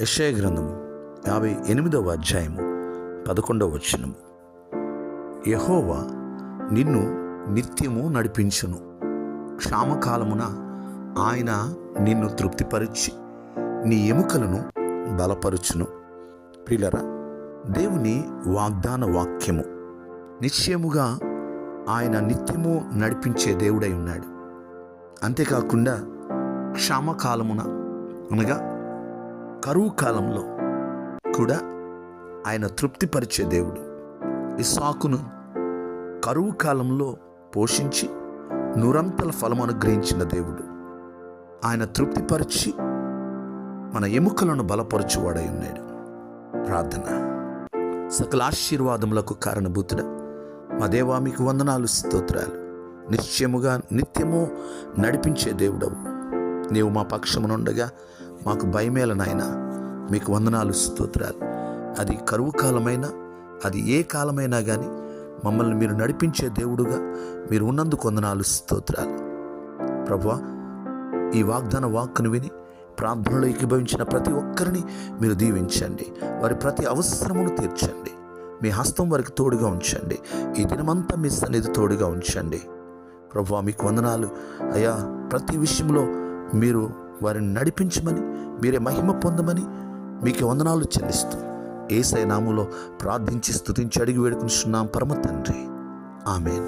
యెషయా గ్రంథము 58వ అధ్యాయము 11వ వచనము. యెహోవా నిన్ను నిత్యము నడిపించును, క్షామకాలమున ఆయన నిన్ను తృప్తిపరిచి నీ ఎముకలను బలపరుచును. ప్రియులారా, దేవుని వాగ్దాన వాక్యము నిశ్చయముగా ఆయన నిత్యము నడిపించే దేవుడై ఉన్నాడు. అంతేకాకుండా క్షామకాలమున అనగా కరువు కాలంలో కూడా ఆయన తృప్తిపరిచే దేవుడు. ఇస్సాకును కరువు కాలంలో పోషించి నూరంతల ఫలము అనుగ్రహించిన దేవుడు. ఆయన తృప్తిపరిచి మన ఎముకలను బలపరచువాడై ఉన్నాడు. ప్రార్థన. సకల ఆశీర్వాదములకు కారణభూతుడా మా దేవా, మీకు వందనాలు, స్తోత్రాలు. నిశ్చయముగా నిత్యము నడిపించే దేవుడవు. నీవు మా పక్షమునుండగా మాకు భయమేల నాయనా. మీకు వందనాలు, స్తోత్రాలు. అది కరువు కాలమైనా, అది ఏ కాలమైనా కానీ మమ్మల్ని మీరు నడిపించే దేవుడుగా మీరు ఉన్నందుకు వందనాలు, స్తోత్రాలు. ప్రభువా, ఈ వాగ్దాన వాక్కును విని ప్రార్థనలో ఏకీభవించిన ప్రతి ఒక్కరిని మీరు దీవించండి. వారి ప్రతి అవసరమును తీర్చండి. మీ హస్తం వారికి తోడుగా ఉంచండి. ఈ దినమంతా మీ సన్నిధి తోడుగా ఉంచండి. ప్రభువా, మీకు వందనాలు అయ్యా. ప్రతి విషయంలో మీరు వారిని నడిపించమని, మీరే మహిమ పొందమని మీకు వందనాలు చెల్లిస్తూ యేసయ్య నామములో ప్రార్థించి స్తుతించి అడిగి వేడుకుంటున్నాం పరమ తండ్రి. ఆమేన్.